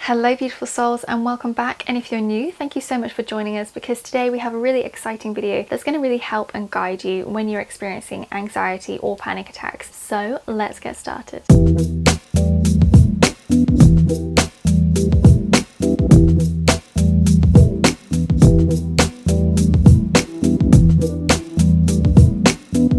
Hello beautiful souls and welcome back, and if you're new, thank you so much for joining us, because today we have a really exciting video that's going to really help and guide you when you're experiencing anxiety or panic attacks. So let's get started.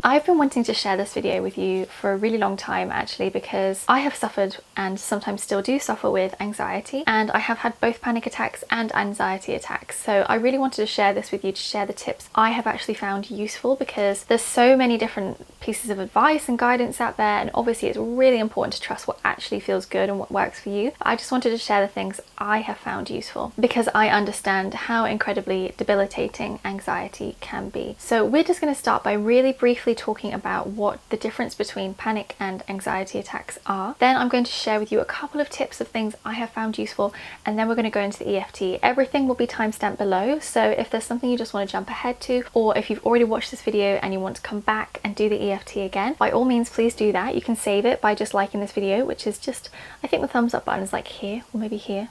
I've been wanting to share this video with you for a really long time actually, because I have suffered and sometimes still do suffer with anxiety, and I have had both panic attacks and anxiety attacks. So I really wanted to share this with you, to share the tips I have actually found useful, because there's so many different pieces of advice and guidance out there, and obviously it's really important to trust what actually feels good and what works for you. But I just wanted to share the things I have found useful, because I understand how incredibly debilitating anxiety can be. So we're just going to start by really briefly talking about what the difference between panic and anxiety attacks are. Then I'm going to share with you a couple of tips of things I have found useful, and then we're going to go into the EFT. Everything will be timestamped below, so if there's something you just want to jump ahead to, or if you've already watched this video and you want to come back and do the EFT again, by all means please do that. You can save it by just liking this video, which is just, I think the thumbs up button is like here, or maybe here.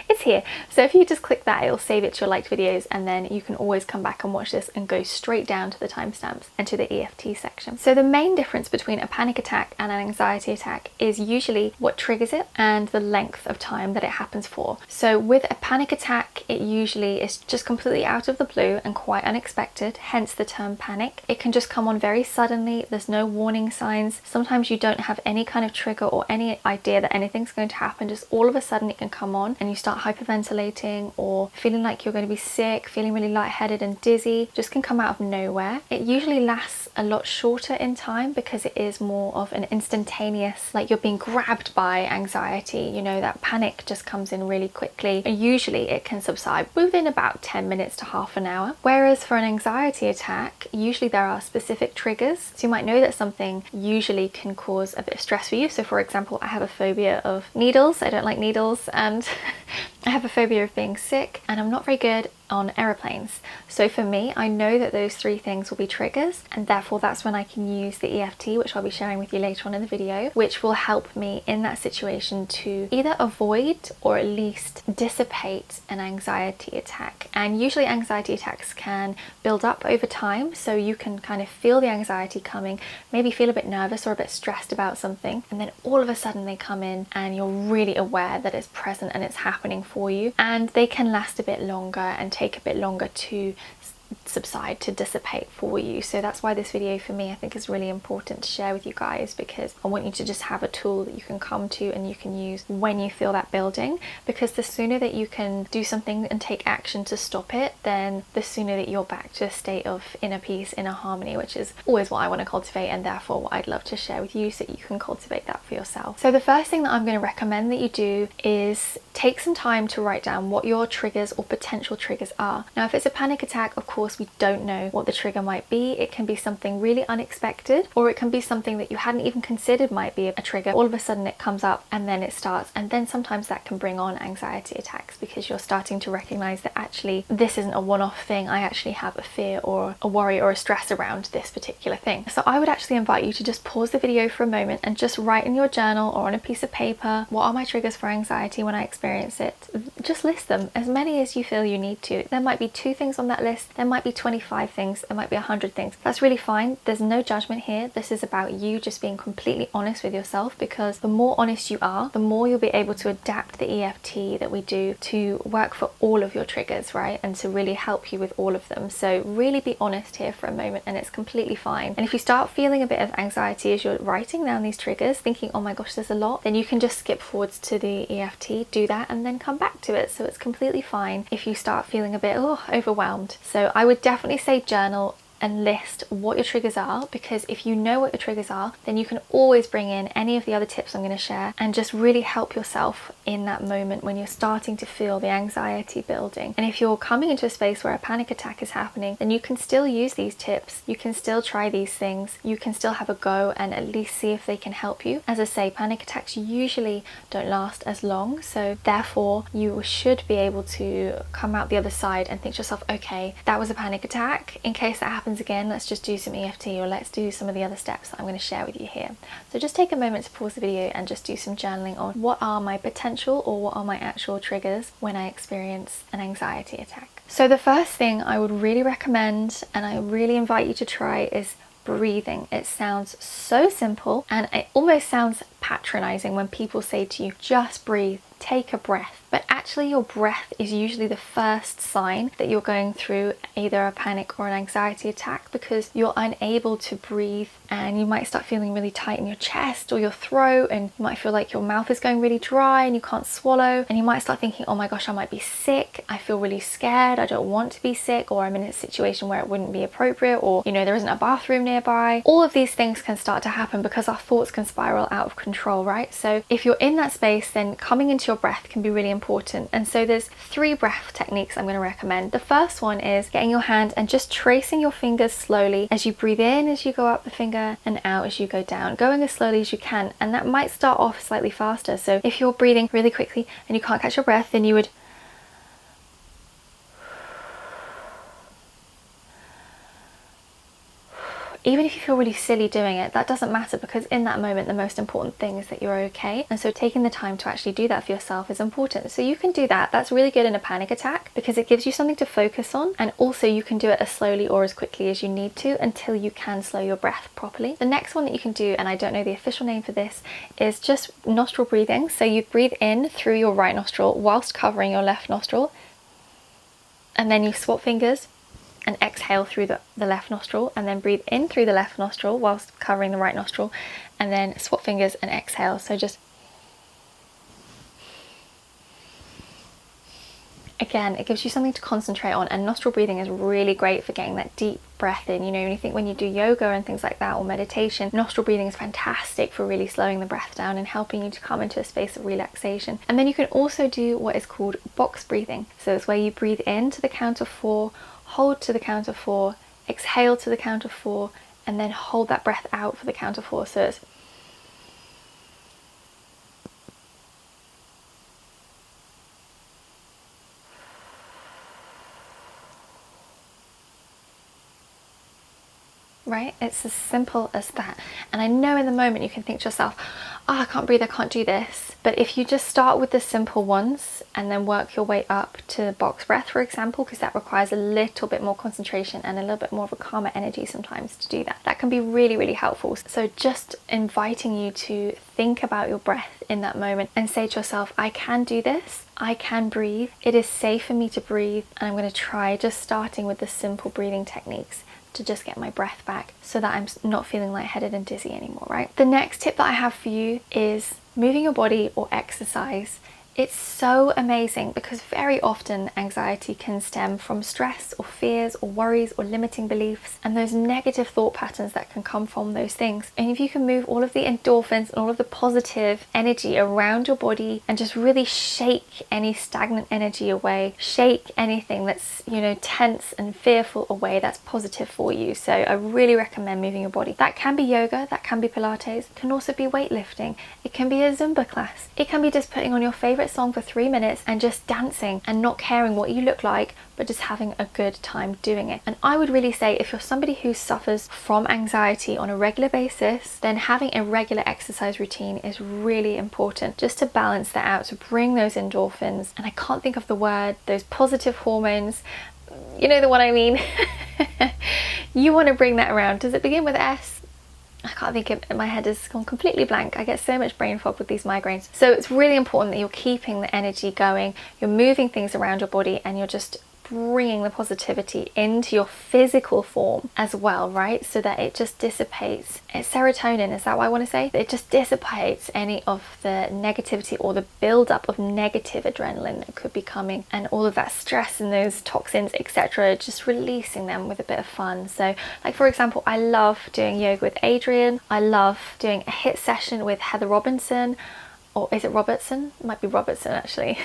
It's here. So if you just click that, it'll save it to your liked videos, and then you can always come back and watch this and go straight down to the timestamps and to the EFT section. So the main difference between a panic attack and an anxiety attack is usually what triggers it and the length of time that it happens for. So with a panic attack, it usually is just completely out of the blue and quite unexpected, hence the term panic. It can just come on very suddenly. There's no warning signs. Sometimes you don't have any kind of trigger or any idea that anything's going to happen. Just all of a sudden it can come on and you start hyperventilating or feeling like you're going to be sick, feeling really lightheaded and dizzy. Just can come out of nowhere. It usually lasts a lot shorter in time, because it is more of an instantaneous, like you're being grabbed by anxiety. You know, that panic just comes in really quickly, and usually it can subside within about 10 minutes to half an hour. Whereas for an anxiety attack, usually there are specific triggers. So you might know that something usually can cause a bit of stress for you. So for example, I have a phobia of needles. I don't like needles, and I have a phobia of being sick, and I'm not very good on aeroplanes. So for me, I know that those three things will be triggers, and therefore that's when I can use the EFT, which I'll be sharing with you later on in the video, which will help me in that situation to either avoid or at least dissipate an anxiety attack. And usually anxiety attacks can build up over time, so you can kind of feel the anxiety coming, maybe feel a bit nervous or a bit stressed about something, and then all of a sudden they come in and you're really aware that it's present and it's happening for you, and they can last a bit longer and take a bit longer to subside, to dissipate for you. So that's why this video for me I think is really important to share with you guys, because I want you to just have a tool that you can come to and you can use when you feel that building, because the sooner that you can do something and take action to stop it, then the sooner that you're back to a state of inner peace, inner harmony, which is always what I want to cultivate, and therefore what I'd love to share with you so that you can cultivate that for yourself. So the first thing that I'm going to recommend that you do is take some time to write down what your triggers or potential triggers are. Now if it's a panic attack, of course we don't know what the trigger might be. It can be something really unexpected, or it can be something that you hadn't even considered might be a trigger. All of a sudden it comes up and then it starts, and then sometimes that can bring on anxiety attacks, because you're starting to recognize that actually this isn't a one-off thing. I actually have a fear or a worry or a stress around this particular thing. So I would actually invite you to just pause the video for a moment and just write in your journal or on a piece of paper, what are my triggers for anxiety when I experience it? Just list them, as many as you feel you need to. There might be 2 things on that list, there might be 25 things, it might be 100 things. That's really fine. There's no judgment here. This is about you just being completely honest with yourself, because the more honest you are, the more you'll be able to adapt the EFT that we do to work for all of your triggers, right? And to really help you with all of them. So really be honest here for a moment, and it's completely fine. And if you start feeling a bit of anxiety as you're writing down these triggers, thinking, oh my gosh, there's a lot, then you can just skip forwards to the EFT, do that, and then come back to it. So it's completely fine if you start feeling a bit overwhelmed. So I would definitely say journal and list what your triggers are, because if you know what your triggers are, then you can always bring in any of the other tips I'm going to share and just really help yourself in that moment when you're starting to feel the anxiety building. And if you're coming into a space where a panic attack is happening, then you can still use these tips, you can still try these things, you can still have a go and at least see if they can help you. As I say, panic attacks usually don't last as long, so therefore you should be able to come out the other side and think to yourself, okay, that was a panic attack. In case that happens happens again, let's just do some EFT, or let's do some of the other steps that I'm going to share with you here. So just take a moment to pause the video and just do some journaling on what are my potential or what are my actual triggers when I experience an anxiety attack. So the first thing I would really recommend, and I really invite you to try, is breathing. It sounds so simple, and it almost sounds patronizing when people say to you, just breathe, take a breath. But actually your breath is usually the first sign that you're going through either a panic or an anxiety attack, because you're unable to breathe and you might start feeling really tight in your chest or your throat, and you might feel like your mouth is going really dry and you can't swallow, and you might start thinking, oh my gosh, I might be sick, I feel really scared, I don't want to be sick, or I'm in a situation where it wouldn't be appropriate, or there isn't a bathroom nearby. All of these things can start to happen because our thoughts can spiral out of control, right? So if you're in that space, then coming into your breath can be really important. And so there's 3 breath techniques I'm going to recommend. The first one is getting your hand and just tracing your fingers slowly as you breathe in, as you go up the finger, and out as you go down, going as slowly as you can. And that might start off slightly faster. So if you're breathing really quickly and you can't catch your breath, then you would even if you feel really silly doing it, that doesn't matter, because in that moment the most important thing is that you're okay. And so taking the time to actually do that for yourself is important. So you can do that. That's really good in a panic attack because it gives you something to focus on, and also you can do it as slowly or as quickly as you need to until you can slow your breath properly. The next one that you can do, and I don't know the official name for this, is just nostril breathing. So you breathe in through your right nostril whilst covering your left nostril, and then you swap fingers and exhale through the left nostril, and then breathe in through the left nostril whilst covering the right nostril, and then swap fingers and exhale. So just again, it gives you something to concentrate on, and nostril breathing is really great for getting that deep breath in. When you think when you do yoga and things like that, or meditation, nostril breathing is fantastic for really slowing the breath down and helping you to come into a space of relaxation. And then you can also do what is called box breathing. So it's where you breathe in to the count of 4, hold to the count of 4, exhale to the count of 4, and then hold that breath out for the count of 4. So it's right? It's as simple as that. And I know in the moment you can think to yourself, oh, I can't breathe, I can't do this. But if you just start with the simple ones and then work your way up to box breath, for example, because that requires a little bit more concentration and a little bit more of a calmer energy sometimes to do that. That can be really, really helpful. So just inviting you to think about your breath in that moment and say to yourself, I can do this, I can breathe, it is safe for me to breathe, and I'm going to try just starting with the simple breathing techniques to just get my breath back so that I'm not feeling lightheaded and dizzy anymore, right? The next tip that I have for you is moving your body or exercise. It's so amazing because very often anxiety can stem from stress or fears or worries or limiting beliefs and those negative thought patterns that can come from those things. And if you can move all of the endorphins and all of the positive energy around your body and just really shake any stagnant energy away, shake anything that's, tense and fearful away, that's positive for you. So I really recommend moving your body. That can be yoga, that can be Pilates, it can also be weightlifting, it can be a Zumba class, it can be just putting on your favorite song for 3 minutes and just dancing and not caring what you look like, but just having a good time doing it. And I would really say if you're somebody who suffers from anxiety on a regular basis, then having a regular exercise routine is really important just to balance that out, to bring those endorphins, and I can't think of the word, those positive hormones, you know the one I mean. You want to bring that around. Does it begin with S? I can't think of it, my head has gone completely blank. I get so much brain fog with these migraines. So it's really important that you're keeping the energy going, you're moving things around your body, and you're just bringing the positivity into your physical form as well, right? So that it just dissipates. It's serotonin, is that what I want to say? It just dissipates any of the negativity or the build-up of negative adrenaline that could be coming, and all of that stress and those toxins, etc., just releasing them with a bit of fun. So like for example, I love doing yoga with Adrian, I love doing a HIIT session with Heather Robinson, or is it Robertson? It might be Robertson actually.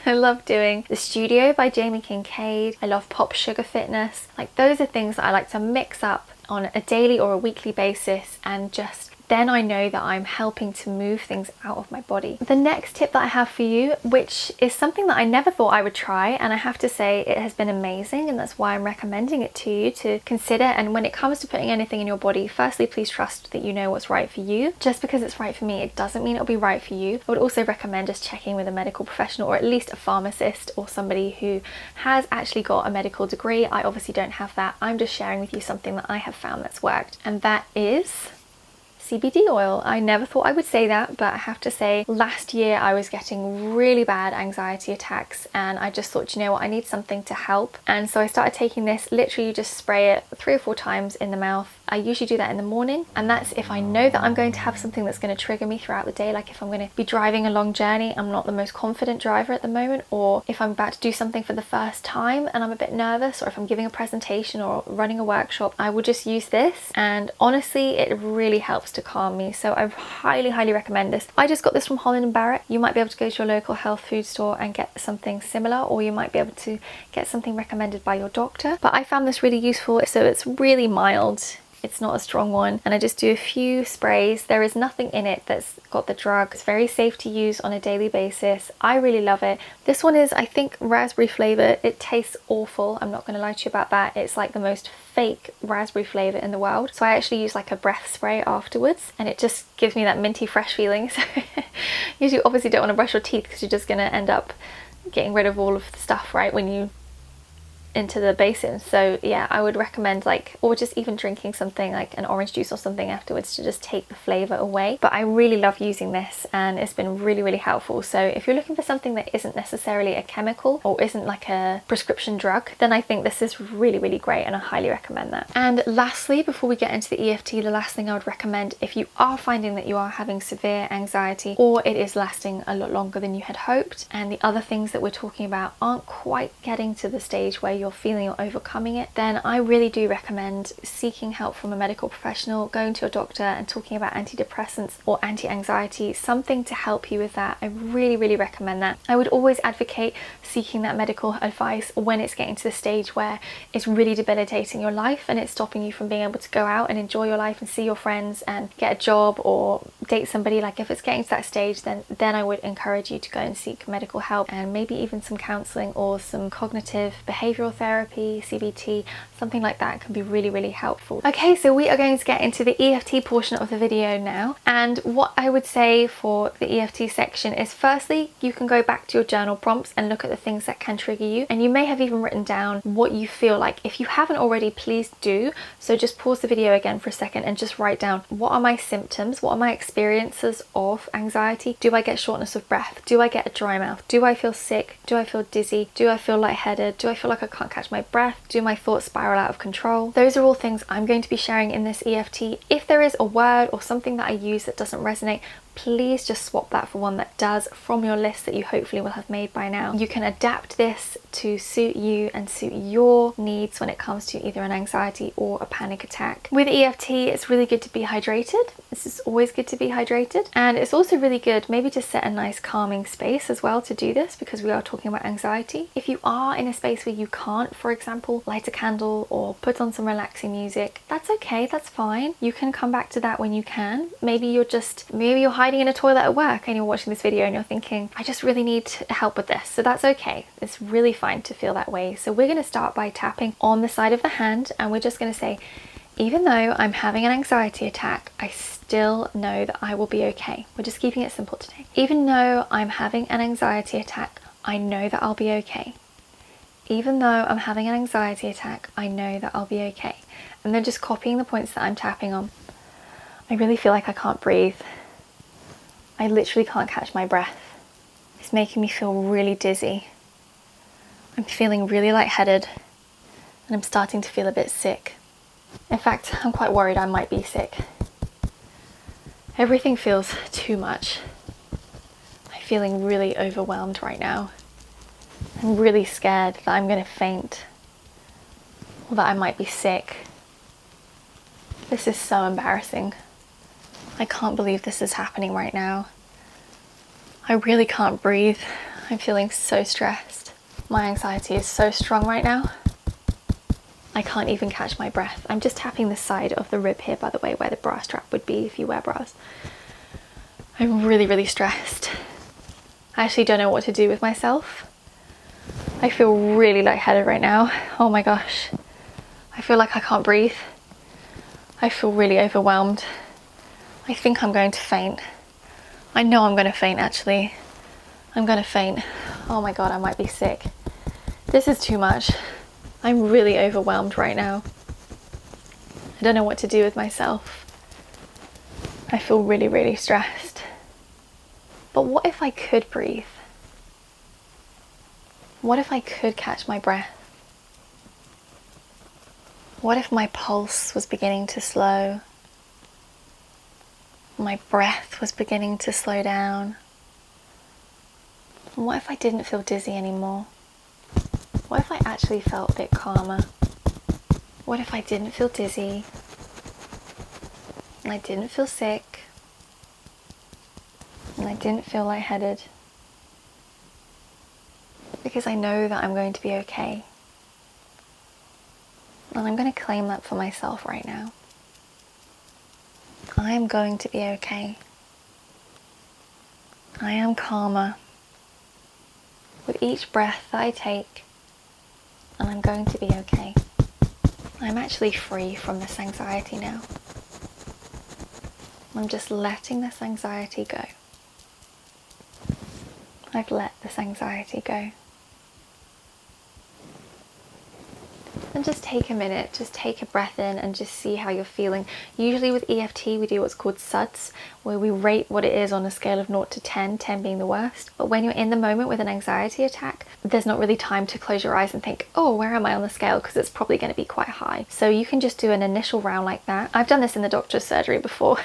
I love doing The Studio by Jamie Kincaid. I love Pop Sugar Fitness. Like those are things that I like to mix up on a daily or a weekly basis and just then I know that I'm helping to move things out of my body. The next tip that I have for you, which is something that I never thought I would try, and I have to say it has been amazing, and that's why I'm recommending it to you to consider. And when it comes to putting anything in your body, firstly, please trust that you know what's right for you. Just because it's right for me, it doesn't mean it'll be right for you. I would also recommend just checking with a medical professional, or at least a pharmacist or somebody who has actually got a medical degree. I obviously don't have that. I'm just sharing with you something that I have found that's worked, and that is CBD oil. I never thought I would say that, but I have to say last year I was getting really bad anxiety attacks, and I just thought, you know what, I need something to help. And so I started taking this. Literally you just spray it 3 or 4 times in the mouth. I usually do that in the morning, and that's if I know that I'm going to have something that's going to trigger me throughout the day, like if I'm going to be driving a long journey, I'm not the most confident driver at the moment, or if I'm about to do something for the first time and I'm a bit nervous, or if I'm giving a presentation or running a workshop, I will just use this, and honestly it really helps to calm me. So I highly recommend this. I just got this from Holland & Barrett. You might be able to go to your local health food store and get something similar, or you might be able to get something recommended by your doctor, but I found this really useful. So it's really mild, it's not a strong one, and I just do a few sprays. There is nothing in it that's got the drug. It's very safe to use on a daily basis. I really love it. This one is, I think, raspberry flavour. It tastes awful, I'm not going to lie to you about that. It's like the most fake raspberry flavour in the world. So I actually use like a breath spray afterwards, and it just gives me that minty fresh feeling. So you obviously don't want to brush your teeth, because you're just going to end up getting rid of all of the stuff, right, when you into the basin. So yeah, I would recommend, like, or just even drinking something like an orange juice or something afterwards to just take the flavour away. But I really love using this, and it's been really helpful. So if you're looking for something that isn't necessarily a chemical or isn't like a prescription drug, then I think this is really great, and I highly recommend that. And lastly, before we get into the EFT, the last thing I would recommend, if you are finding that you are having severe anxiety, or it is lasting a lot longer than you had hoped, and the other things that we're talking about aren't quite getting to the stage where you're feeling you're overcoming it, then I really do recommend seeking help from a medical professional, going to a doctor and talking about antidepressants or anti-anxiety, something to help you with that. I really recommend that. I would always advocate seeking that medical advice when it's getting to the stage where it's really debilitating your life and it's stopping you from being able to go out and enjoy your life and see your friends and get a job or date somebody. Like, if it's getting to that stage, then I would encourage you to go and seek medical help, and maybe even some counselling or some cognitive behavioural therapy, CBT, something like that can be really helpful. Okay, so we are going to get into the EFT portion of the video now, and what I would say for the EFT section is, firstly, you can go back to your journal prompts and look at the things that can trigger you, and you may have even written down what you feel like. If you haven't already, please do. So just pause the video again for a second and just write down, what are my symptoms, what are my experiences of anxiety? Do I get shortness of breath? Do I get a dry mouth? Do I feel sick? Do I feel dizzy? Do I feel lightheaded? Do I feel like I can't catch my breath? Do my thoughts spiral out of control? Those are all things I'm going to be sharing in this EFT. If there is a word or something that I use that doesn't resonate, please just swap that for one that does from your list that you hopefully will have made by now. You can adapt this to suit you and suit your needs when it comes to either an anxiety or a panic attack. With EFT, it's really good to be hydrated. This is always good to be hydrated, and it's also really good maybe to set a nice calming space as well to do this, because we are talking about anxiety. If you are in a space where you can't, for example, light a candle or put on some relaxing music, that's okay, that's fine. You can come back to that when you can. Maybe you're hiding in a toilet at work and you're watching this video and you're thinking, I just really need help with this. So that's okay. It's really fine to feel that way. So we're going to start by tapping on the side of the hand, and we're just going to say, even though I'm having an anxiety attack, I still know that I will be okay. We're just keeping it simple today. Even though I'm having an anxiety attack, I know that I'll be okay. Even though I'm having an anxiety attack, I know that I'll be okay. And then just copying the points that I'm tapping on. I really feel like I can't breathe. I literally can't catch my breath. It's making me feel really dizzy. I'm feeling really lightheaded, and I'm starting to feel a bit sick. In fact, I'm quite worried I might be sick. Everything feels too much. I'm feeling really overwhelmed right now. I'm really scared that I'm going to faint, or that I might be sick. This is so embarrassing. I can't believe this is happening right now. I really can't breathe. I'm feeling so stressed. My anxiety is so strong right now. I can't even catch my breath. I'm just tapping the side of the rib here, by the way, where the bra strap would be if you wear bras. I'm really, really stressed. I actually don't know what to do with myself. I feel really lightheaded right now. Oh my gosh. I feel like I can't breathe. I feel really overwhelmed. I think I'm going to faint. I know I'm going to faint, actually. I'm going to faint. Oh my God, I might be sick. This is too much. I'm really overwhelmed right now. I don't know what to do with myself. I feel really, really stressed. But what if I could breathe? What if I could catch my breath? What if my pulse was beginning to slow? My breath was beginning to slow down? And what if I didn't feel dizzy anymore? What if I actually felt a bit calmer? What if I didn't feel dizzy? And I didn't feel sick? And I didn't feel lightheaded? Because I know that I'm going to be okay. And I'm going to claim that for myself right now. I am going to be okay. I am calmer with each breath that I take, and I'm going to be okay. I'm actually free from this anxiety now. I'm just letting this anxiety go. I've let this anxiety go. And just take a minute, just take a breath in and just see how you're feeling. Usually with EFT we do what's called SUDS, where we rate what it is on a scale of 0 to 10, 10 being the worst. But when you're in the moment with an anxiety attack, there's not really time to close your eyes and think, oh, where am I on the scale? Because it's probably going to be quite high. So you can just do an initial round like that. I've done this in the doctor's surgery before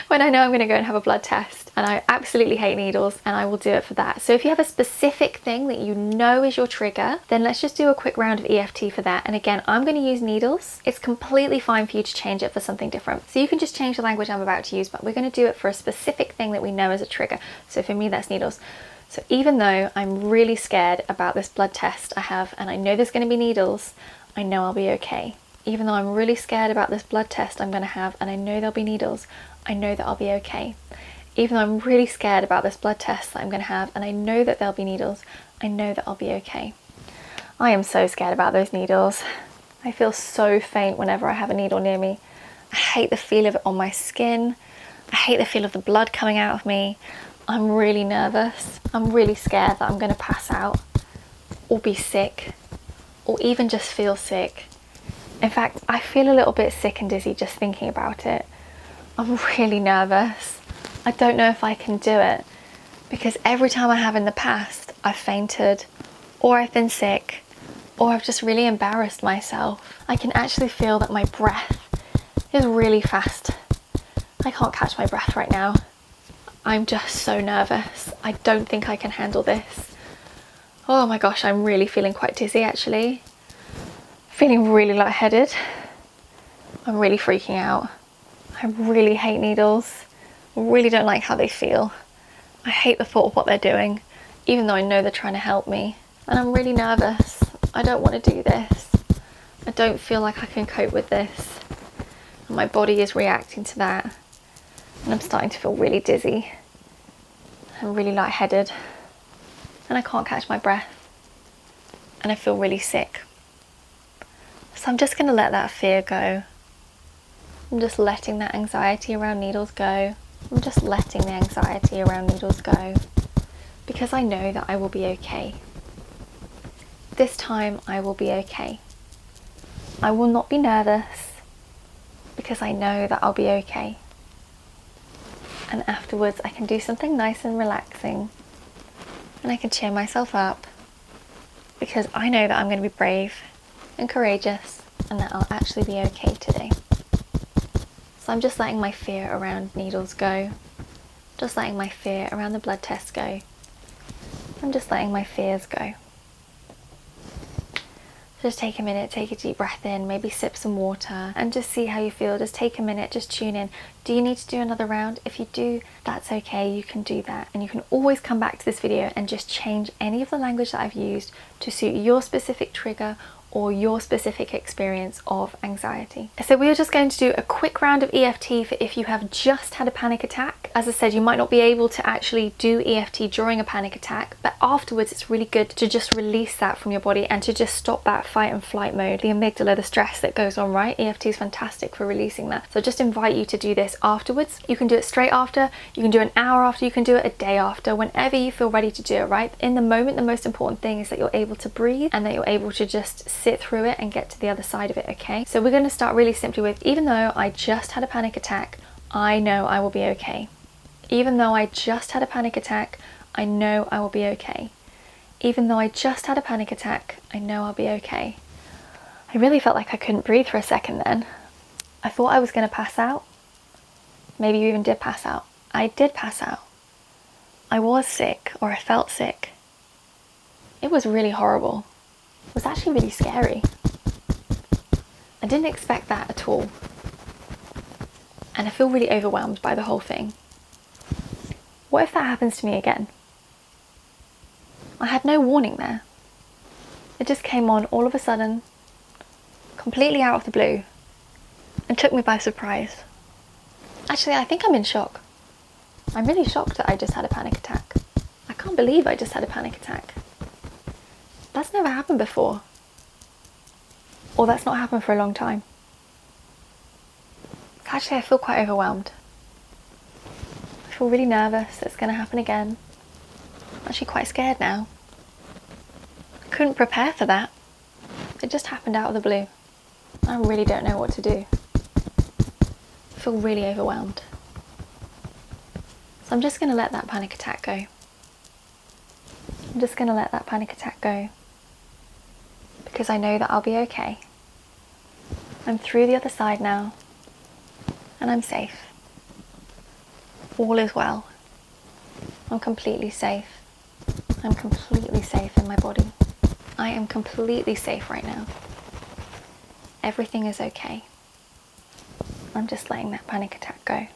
when I know I'm going to go and have a blood test, and I absolutely hate needles, and I will do it for that. So if you have a specific thing that you know is your trigger, then let's just do a quick round of EFT for that. And again, I'm going to use needles. It's completely fine for you to change it for something different. So you can just change the language I'm about to use, but we're going to do it for a specific thing that we know is a trigger. So for me, that's needles. So even though I'm really scared about this blood test I have, and I know there's going to be needles, I know I'll be okay. Even though I'm really scared about this blood test I'm going to have, and I know there'll be needles, I know that I'll be okay. Even though I'm really scared about this blood test that I'm going to have, and I know that there'll be needles, I know that I'll be okay. I am so scared about those needles. I feel so faint whenever I have a needle near me. I hate the feel of it on my skin. I hate the feel of the blood coming out of me. I'm really nervous. I'm really scared that I'm going to pass out or be sick or even just feel sick. In fact, I feel a little bit sick and dizzy just thinking about it. I'm really nervous. I don't know if I can do it because every time I have in the past, I've fainted or I've been sick or I've just really embarrassed myself. I can actually feel that my breath is really fast. I can't catch my breath right now. I'm just so nervous. I don't think I can handle this. Oh my gosh, I'm really feeling quite dizzy actually. Feeling really lightheaded. I'm really freaking out. I really hate needles. I really don't like how they feel. I hate the thought of what they're doing, even though I know they're trying to help me. And I'm really nervous. I don't want to do this. I don't feel like I can cope with this. And my body is reacting to that. And I'm starting to feel really dizzy. I'm really lightheaded. And I can't catch my breath. And I feel really sick. So I'm just going to let that fear go. I'm just letting that anxiety around needles go. I'm just letting the anxiety around needles go. Because I know that I will be okay. This time I will be okay. I will not be nervous because I know that I'll be okay. And afterwards I can do something nice and relaxing and I can cheer myself up because I know that I'm going to be brave and courageous and that I'll actually be okay today. So I'm just letting my fear around needles go, just letting my fear around the blood test go. I'm just letting my fears go. Just take a minute, take a deep breath in, maybe sip some water and just see how you feel. Just take a minute, just tune in. Do you need to do another round? If you do, that's okay, you can do that. And you can always come back to this video and just change any of the language that I've used to suit your specific trigger or your specific experience of anxiety. So we are just going to do a quick round of EFT for if you have just had a panic attack. As I said, you might not be able to actually do EFT during a panic attack, but afterwards it's really good to just release that from your body and to just stop that fight and flight mode, the amygdala, the stress that goes on, right? EFT is fantastic for releasing that. So I just invite you to do this afterwards. You can do it straight after, you can do an hour after, you can do it a day after, whenever you feel ready to do it, right? In the moment, the most important thing is that you're able to breathe and that you're able to just sit through it and get to the other side of it, okay? So we're going to start really simply with, even though I just had a panic attack, I know I will be okay. Even though I just had a panic attack, I know I will be okay. Even though I just had a panic attack, I know I'll be okay. I really felt like I couldn't breathe for a second then. I thought I was going to pass out. Maybe you even did pass out. I did pass out. I was sick, or I felt sick. It was really horrible. It was actually really scary. I didn't expect that at all. And I feel really overwhelmed by the whole thing. What if that happens to me again? I had no warning there. It just came on all of a sudden, completely out of the blue, and took me by surprise. Actually, I think I'm in shock. I'm really shocked that I just had a panic attack. I can't believe I just had a panic attack. That's never happened before. Or that's not happened for a long time. Actually, I feel quite overwhelmed. I feel really nervous that it's going to happen again. I'm actually quite scared now. I couldn't prepare for that. It just happened out of the blue. I really don't know what to do. I feel really overwhelmed. So I'm just going to let that panic attack go. I'm just going to let that panic attack go. Because I know that I'll be okay. I'm through the other side now. And I'm safe. All is well. I'm completely safe. I'm completely safe in my body. I am completely safe right now. Everything is okay. I'm just letting that panic attack go.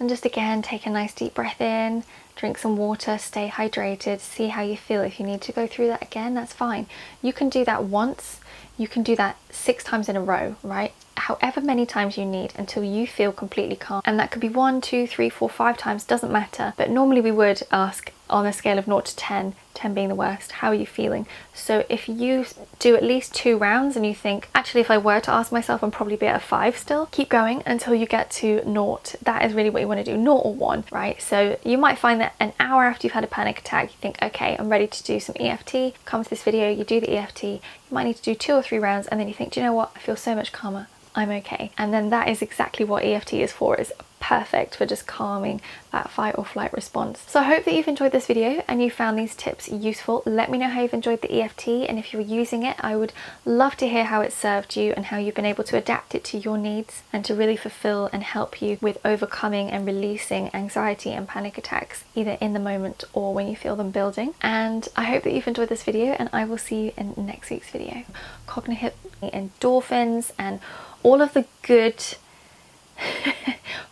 And just again, take a nice deep breath in, drink some water, stay hydrated, see how you feel. If you need to go through that again, that's fine. You can do that once, you can do that 6 times in a row, right? However many times you need until you feel completely calm. And that could be 1, 2, 3, 4, 5 times, doesn't matter. But normally we would ask on a scale of 0 to 10, 10 being the worst, how are you feeling? So if you do at least 2 rounds and you think, actually if I were to ask myself, I'm probably be at a 5 still, keep going until you get to 0. That is really what you want to do, 0 or 1, right? So you might find that an hour after you've had a panic attack, you think, okay, I'm ready to do some EFT. Come to this video, you do the EFT, you might need to do 2 or 3 rounds, and then you think, do you know what? I feel so much calmer. I'm okay. And then that is exactly what EFT is for. It's perfect for just calming that fight or flight response. So I hope that you've enjoyed this video and you found these tips useful. Let me know how you've enjoyed the EFT, and if you're using it, I would love to hear how it served you and how you've been able to adapt it to your needs and to really fulfill and help you with overcoming and releasing anxiety and panic attacks, either in the moment or when you feel them building. And I hope that you've enjoyed this video, and I will see you in next week's video. Cognitive endorphins and all of the good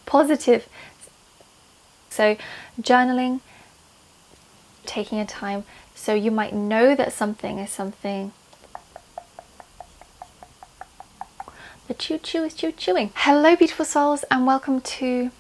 positive. So journaling, taking a time so you might know that something is something. The chew is chewing. Hello beautiful souls, and welcome to